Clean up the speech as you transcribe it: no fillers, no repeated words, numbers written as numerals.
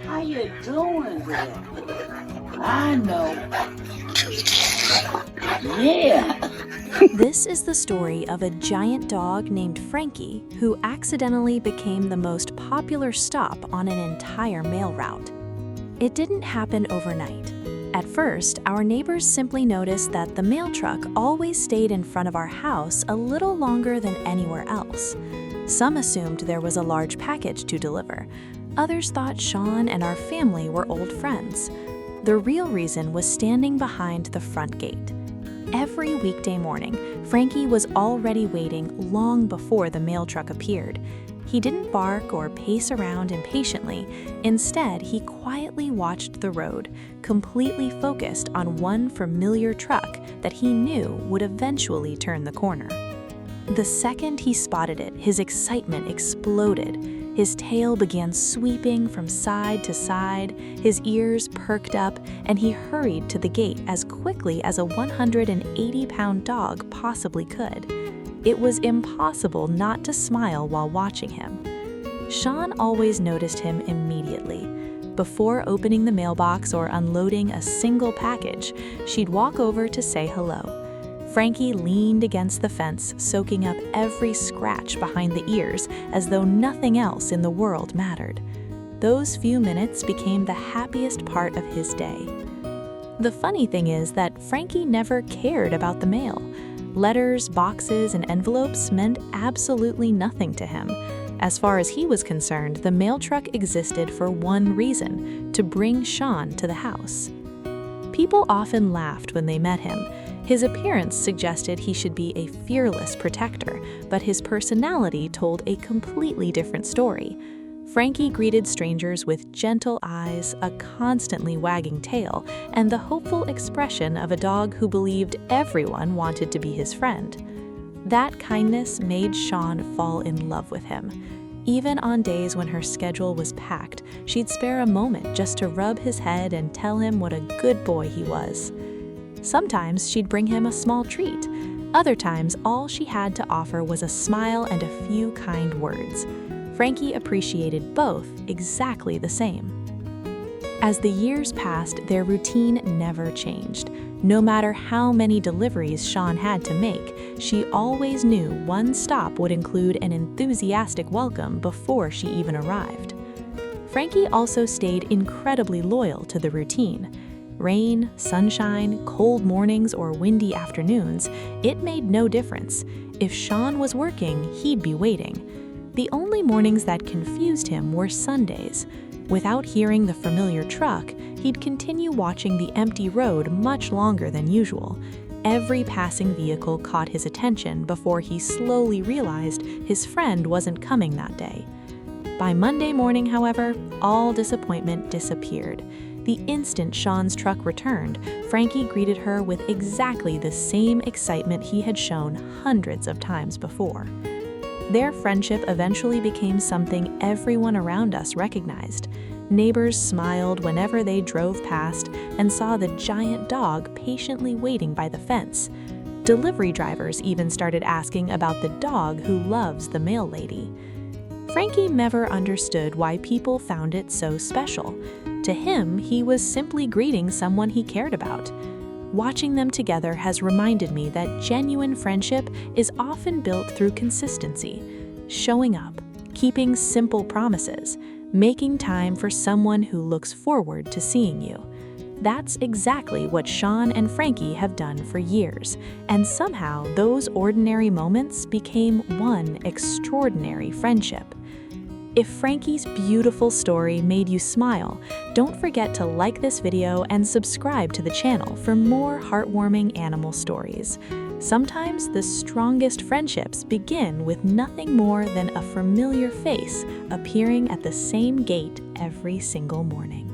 How you doing there? I know. Yeah. This is the story of a giant dog named Frankie who accidentally became the most popular stop on an entire mail route. It didn't happen overnight. At first, our neighbors simply noticed that the mail truck always stayed in front of our house a little longer than anywhere else. Some assumed there was a large package to deliver. Others thought Shawn and our family were old friends. The real reason was standing behind the front gate. Every weekday morning, Frankie was already waiting long before the mail truck appeared. He didn't bark or pace around impatiently. Instead, he quietly watched the road, completely focused on one familiar truck that he knew would eventually turn the corner. The second he spotted it, his excitement exploded. His tail began sweeping from side to side, his ears perked up, and he hurried to the gate as quickly as a 180-pound dog possibly could. It was impossible not to smile while watching him. Shawn always noticed him immediately. Before opening the mailbox or unloading a single package, she'd walk over to say hello. Frankie leaned against the fence, soaking up every scratch behind the ears as though nothing else in the world mattered. Those few minutes became the happiest part of his day. The funny thing is that Frankie never cared about the mail. Letters, boxes, and envelopes meant absolutely nothing to him. As far as he was concerned, the mail truck existed for one reason: to bring Shawn to the house. People often laughed when they met him. His appearance suggested he should be a fearless protector, but his personality told a completely different story. Frankie greeted strangers with gentle eyes, a constantly wagging tail, and the hopeful expression of a dog who believed everyone wanted to be his friend. That kindness made Shawn fall in love with him. Even on days when her schedule was packed, she'd spare a moment just to rub his head and tell him what a good boy he was. Sometimes she'd bring him a small treat. Other times, all she had to offer was a smile and a few kind words. Frankie appreciated both exactly the same. As the years passed, their routine never changed. No matter how many deliveries Shawn had to make, she always knew one stop would include an enthusiastic welcome before she even arrived. Frankie also stayed incredibly loyal to the routine. Rain, sunshine, cold mornings, or windy afternoons, it made no difference. If Shawn was working, he'd be waiting. The only mornings that confused him were Sundays. Without hearing the familiar truck, he'd continue watching the empty road much longer than usual. Every passing vehicle caught his attention before he slowly realized his friend wasn't coming that day. By Monday morning, however, all disappointment disappeared. The instant Shawn's truck returned, Frankie greeted her with exactly the same excitement he had shown hundreds of times before. Their friendship eventually became something everyone around us recognized. Neighbors smiled whenever they drove past and saw the giant dog patiently waiting by the fence. Delivery drivers even started asking about the dog who loves the mail lady. Frankie never understood why people found it so special. To him, he was simply greeting someone he cared about. Watching them together has reminded me that genuine friendship is often built through consistency, showing up, keeping simple promises, making time for someone who looks forward to seeing you. That's exactly what Shawn and Frankie have done for years, and somehow those ordinary moments became one extraordinary friendship. If Frankie's beautiful story made you smile, don't forget to like this video and subscribe to the channel for more heartwarming animal stories. Sometimes the strongest friendships begin with nothing more than a familiar face appearing at the same gate every single morning.